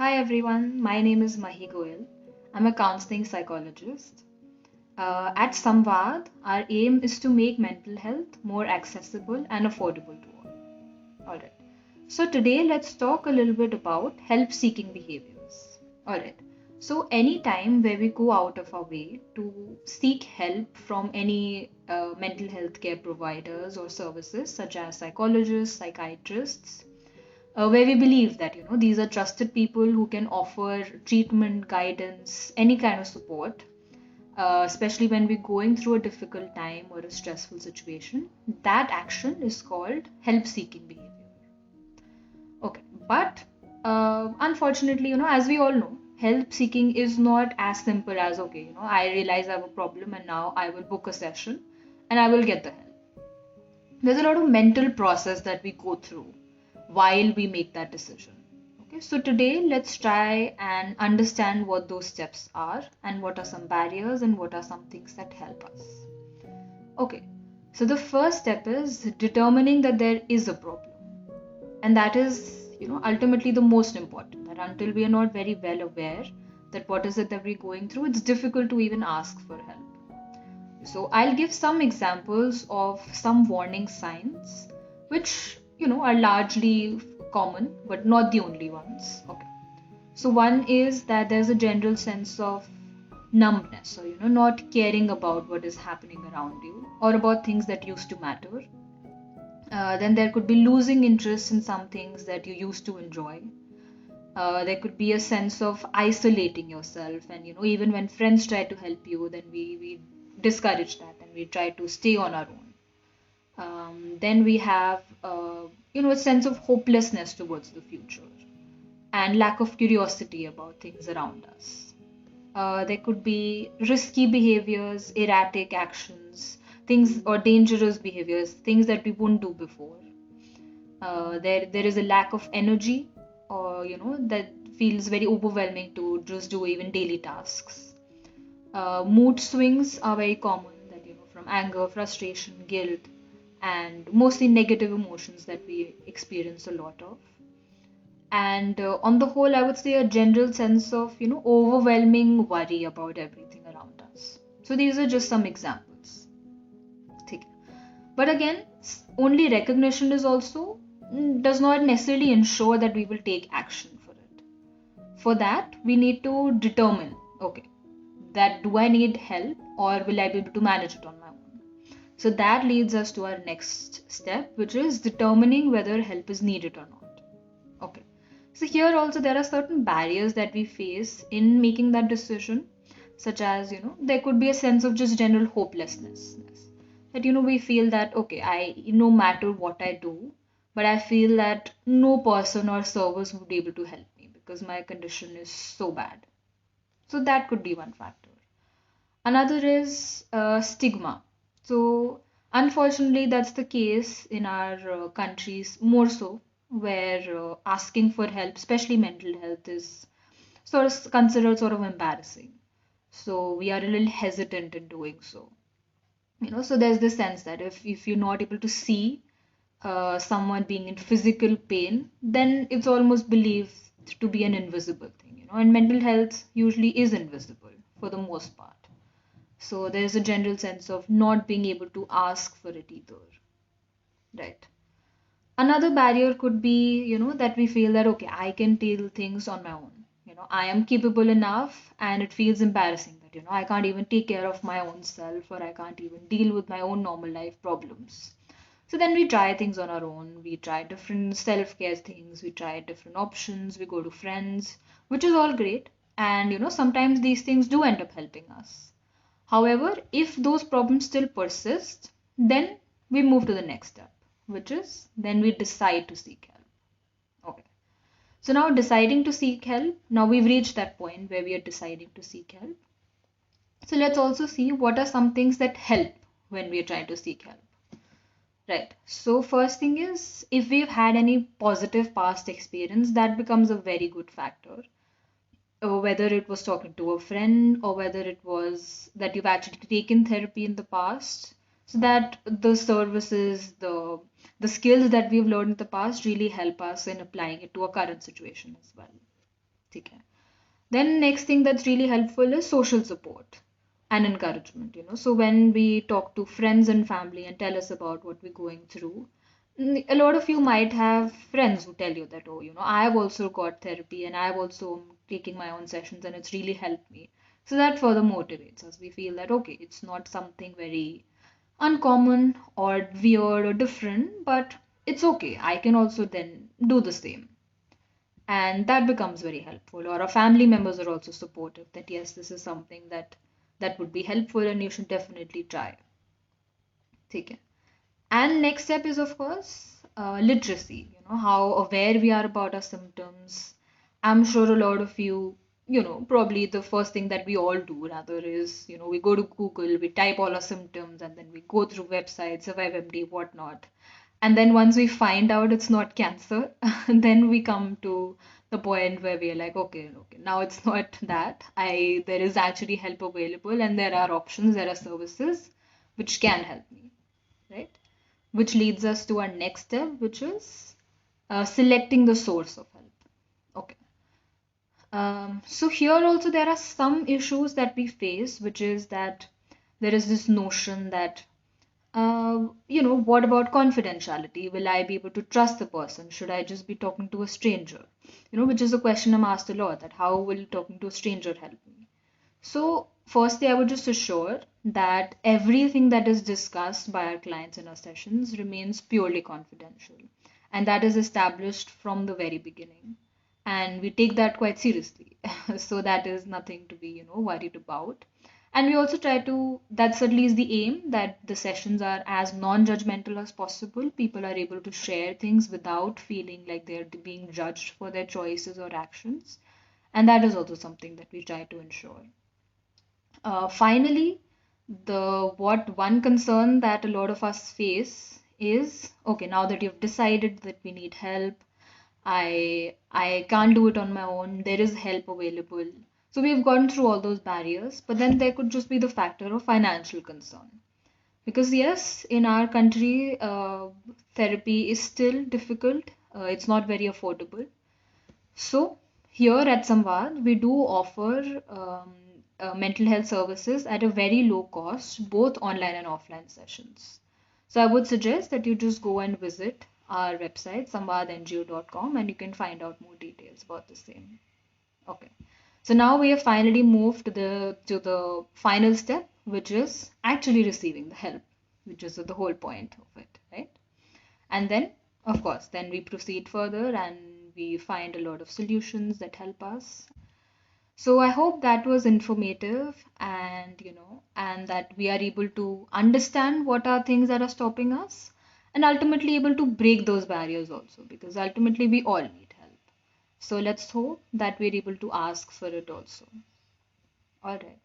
Hi everyone, my name is Mahi. I'm a counseling psychologist. At Samvad, our aim is to make mental health more accessible and affordable to all. Alright, so today let's talk a little bit about help seeking behaviors. Alright, so any time where we go out of our way to seek help from any mental health care providers or services such as psychologists, psychiatrists, where we believe that these are trusted people who can offer treatment, guidance, any kind of support, especially when we're going through a difficult time or a stressful situation. That action is called help seeking behavior. Okay, but unfortunately, as we all know, help seeking is not as simple as okay, I realize I have a problem and now I will book a session and I will get the help. There's a lot of mental process that we go through while we make that decision. Okay, so today let's try and understand what those steps are and what are some barriers and what are some things that help us. Okay, so the first step is determining that there is a problem, and that is ultimately the most important. That until we are not very well aware that what is it that we're going through, it's difficult to even ask for help. So I'll give some examples of some warning signs, which are largely common, but not the only ones. Okay. So one is that there's a general sense of numbness, or not caring about what is happening around you or about things that used to matter. Then there could be losing interest in some things that you used to enjoy. There could be a sense of isolating yourself, and even when friends try to help you, then we discourage that and we try to stay on our own. Then we have a sense of hopelessness towards the future and lack of curiosity about things around us. There could be risky behaviors, erratic actions, things or dangerous behaviors, things that we wouldn't do before. There is a lack of energy, or that feels very overwhelming to just do even daily tasks. Mood swings are very common, that from anger, frustration, guilt, and mostly negative emotions that we experience a lot of. And on the whole, I would say a general sense of overwhelming worry about everything around us. So these are just some examples. ठीक है. But again, only recognition is also does not necessarily ensure that we will take action for it. For that, we need to determine, okay, that do I need help or will I be able to manage it on my own? So that leads us to our next step, which is determining whether help is needed or not. Okay. So here also there are certain barriers that we face in making that decision, such as, there could be a sense of just general hopelessness. That, we feel that, okay, no matter what I do, but I feel that no person or service would be able to help me because my condition is so bad. So that could be one factor. Another is stigma. So, unfortunately, that's the case in our countries more so, where asking for help, especially mental health, is sort of considered sort of embarrassing. So, we are a little hesitant in doing so. So there's this sense that if you're not able to see someone being in physical pain, then it's almost believed to be an invisible thing, and mental health usually is invisible for the most part. So there's a general sense of not being able to ask for it either. Right. Another barrier could be, that we feel that, okay, I can deal things on my own. I am capable enough, and it feels embarrassing that, I can't even take care of my own self, or I can't even deal with my own normal life problems. So then we try things on our own. We try different self care things. We try different options. We go to friends, which is all great. And, sometimes these things do end up helping us. However, if those problems still persist, then we move to the next step, which is then we decide to seek help. Okay. So now deciding to seek help, now we've reached that point where we are deciding to seek help. So let's also see what are some things that help when we are trying to seek help. Right. So first thing is if we've had any positive past experience, that becomes a very good factor. Whether it was talking to a friend or whether it was that you've actually taken therapy in the past, so that the services, the skills that we've learned in the past really help us in applying it to a current situation as well. ठीक है. Then next thing that's really helpful is social support and encouragement, So when we talk to friends and family and tell us about what we're going through, a lot of you might have friends who tell you that, oh, I've also got therapy and I've also taking my own sessions and it's really helped me. So that further motivates us. We feel that, okay, it's not something very uncommon or weird or different, but it's okay. I can also then do the same. And that becomes very helpful. Or our family members are also supportive that yes, this is something that would be helpful and you should definitely try. Okay. And next step is of course literacy. How aware we are about our symptoms. I'm sure a lot of you, probably the first thing that we all do rather is, we go to Google, we type all our symptoms, and then we go through websites, SurviveMD, whatnot. And then once we find out it's not cancer, then we come to the point where we're like, okay, now it's not that. There is actually help available, and there are options, there are services which can help me, right? Which leads us to our next step, which is selecting the source of help. Okay. So here also there are some issues that we face, which is that there is this notion that what about confidentiality? Will I be able to trust the person? Should I just be talking to a stranger? Which is a question I'm asked a lot, that how will talking to a stranger help me? So, firstly, I would just assure that everything that is discussed by our clients in our sessions remains purely confidential. And that is established from the very beginning. And we take that quite seriously. So, that is nothing to be, worried about. And we also try to, that's at least the aim, that the sessions are as non judgmental as possible. People are able to share things without feeling like they're being judged for their choices or actions. And that is also something that we try to ensure. Finally, the what one concern that a lot of us face is, okay, now that you've decided that we need help, I can't do it on my own, there is help available. So we've gone through all those barriers, but then there could just be the factor of financial concern. Because yes, in our country, therapy is still difficult. It's not very affordable. So, here at Samvad, we do offer mental health services at a very low cost, both online and offline sessions. So, I would suggest that you just go and visit our website, samvadngo.com, and you can find out more details about the same. Okay. So now we have finally moved to the final step, which is actually receiving the help, which is the whole point of it, right? And then, of course, then we proceed further and we find a lot of solutions that help us. So I hope that was informative and that we are able to understand what are things that are stopping us and ultimately able to break those barriers also, because ultimately we all need help. So let's hope that we're able to ask for it also. All right.